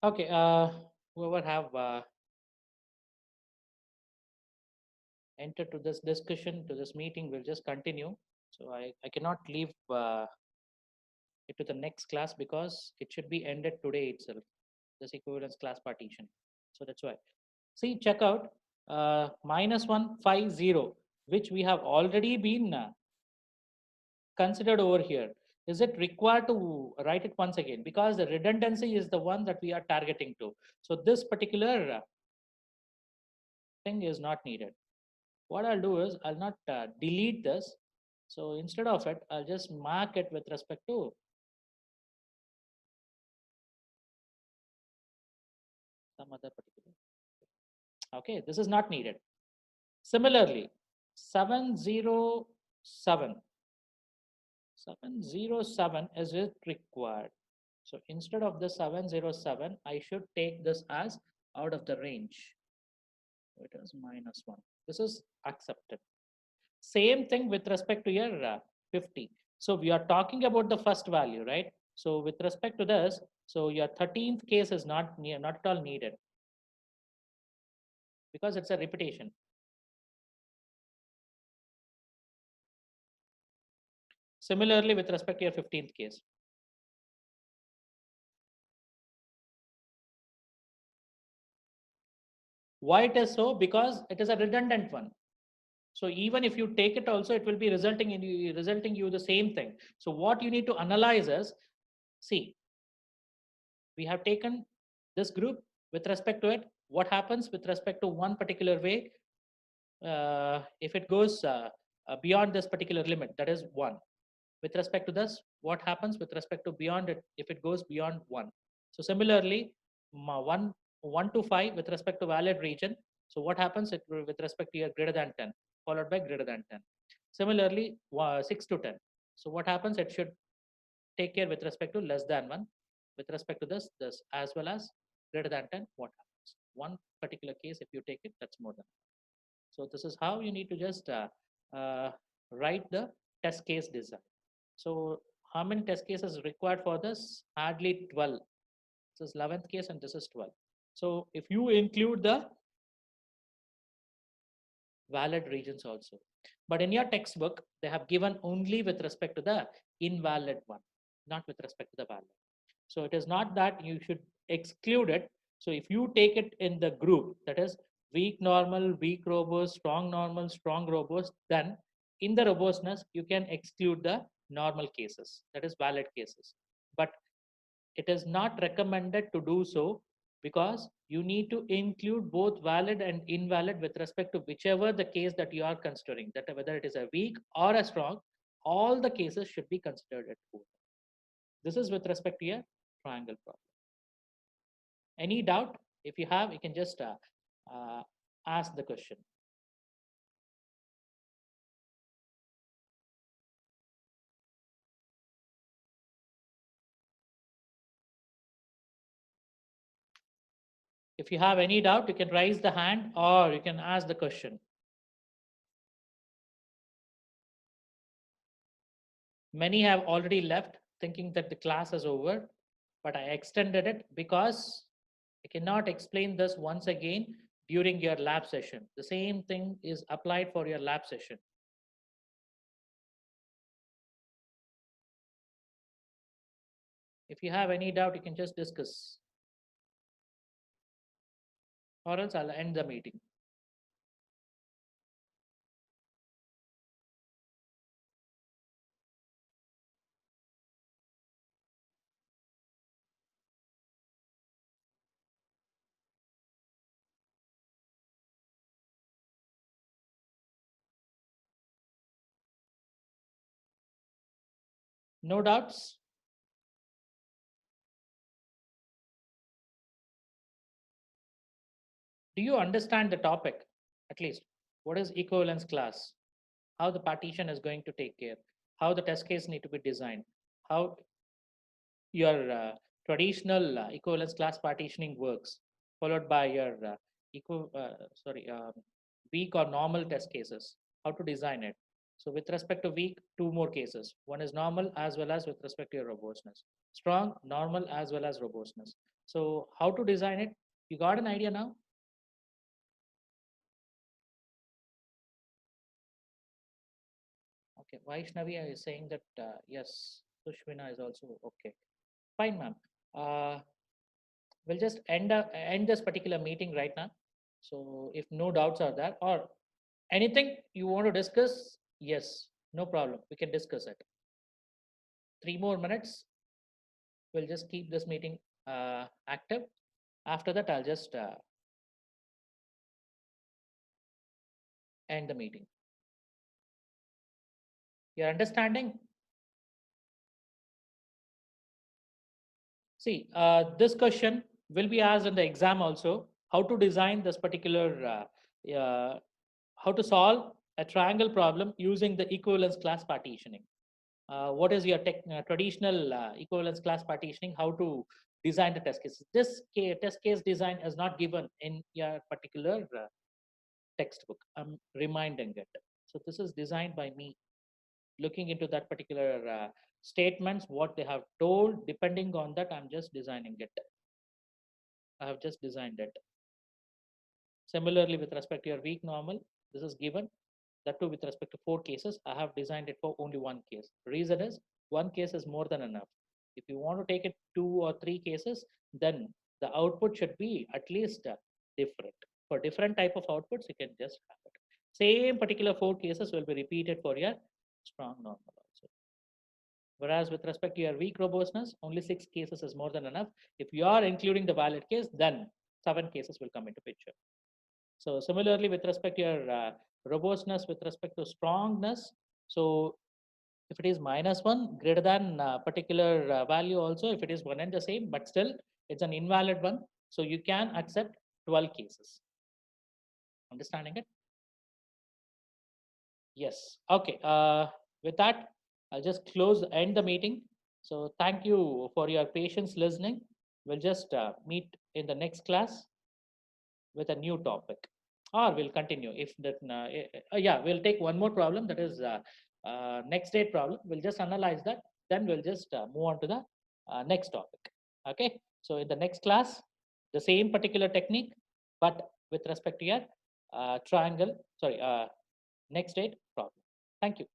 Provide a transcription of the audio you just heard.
Okay, whoever have entered to this discussion, to this meeting, will just continue. So I cannot leave it to the next class because it should be ended today itself, this equivalence class partition. So that's why. See, check out -150, which we have already been considered over here. Is it required to write it once again? Because the redundancy is the one that we are targeting to. So this particular thing is not needed. What I'll do is I'll not delete this. So instead of it, I'll just mark it with respect to some other particular. Okay, this is not needed. Similarly, 707. 707 is it required. So instead of the 707, I should take this as out of the range. It is -1. This is accepted. Same thing with respect to your 50. So we are talking about the first value, right? So with respect to this, so your 13th case is not at all needed because it's a repetition. Similarly, with respect to your 15th case. Why it is so? Because it is a redundant one. So even if you take it also, it will be resulting you the same thing. So what you need to analyze is, see, we have taken this group with respect to it. What happens with respect to one particular way? If it goes beyond this particular limit, that is 1. With respect to this, what happens with respect to beyond it if it goes beyond 1? So similarly, 1 to 5 with respect to valid region. So what happens with respect to your greater than 10 followed by greater than 10? Similarly, 6 to 10. So what happens? It should take care with respect to less than 1. With respect to this as well as greater than 10, what happens? One particular case, if you take it, that's more than. So this is how you need to just uh, write the test case design. So how many test cases required for this? Hardly 12. This is 11th case and this is 12. So if you include the valid regions also. But in your textbook, they have given only with respect to the invalid one, not with respect to the valid. So it is not that you should exclude it. So if you take it in the group, that is weak normal, weak robust, strong normal, strong robust, then in the robustness, you can exclude the normal cases, that is valid cases. But it is not recommended to do so because you need to include both valid and invalid with respect to whichever the case that you are considering, that whether it is a weak or a strong, all the cases should be considered at both. This is with respect to a triangle problem. Any doubt? If you have, you can just uh, ask the question. If you have any doubt, you can raise the hand or you can ask the question. Many have already left thinking that the class is over, but I extended it because I cannot explain this once again during your lab session. The same thing is applied for your lab session. If you have any doubt, you can just discuss, or else I'll end the meeting. No doubts? Do you understand the topic? At least, what is equivalence class? How the partition is going to take care? How the test case need to be designed? How your traditional equivalence class partitioning works, followed by your equal, sorry, weak or normal test cases, how to design it. So with respect to weak, two more cases. One is normal as well as with respect to your robustness. Strong, normal as well as robustness. So how to design it? You got an idea now? Okay, Vaishnavi is saying that yes, Sushmina is also okay. Fine, ma'am. Uh, we'll just end this particular meeting right now. So if no doubts are there or anything you want to discuss, yes, no problem. We can discuss it. 3 more minutes. We'll just keep this meeting active. After that, I'll just end the meeting. You're understanding? See, this question will be asked in the exam also. How to design this particular, how to solve a triangle problem using the equivalence class partitioning. What is your traditional equivalence class partitioning? How to design the test case? This test case design is not given in your particular textbook. I'm reminding it. So this is designed by me, looking into that particular statements, what they have told. Depending on that, I'm just designing it. I have just designed it. Similarly, with respect to your weak normal, this is given. That too with respect to 4 cases, I have designed it for only 1 case. Reason is 1 case is more than enough. If you want to take it 2 or 3 cases, then the output should be at least different. For different type of outputs, you can just have it. Same particular 4 cases will be repeated for your strong normal also. Whereas with respect to your weak robustness, only 6 cases is more than enough. If you are including the valid case, then 7 cases will come into picture. So similarly, with respect to your robustness, with respect to strongness, so if it is -1 greater than particular value also, if it is one and the same, but still it's an invalid one. So you can accept 12 cases. Understanding it? Yes. Okay. With that, I'll just end the meeting. So thank you for your patience listening. We'll just meet in the next class with a new topic, or we'll continue if that yeah, we'll take one more problem, that is next date problem. We'll just analyze that, then we'll just move on to the next topic. Okay, so in the next class, the same particular technique, but with respect to your triangle, sorry, next date problem. Thank you.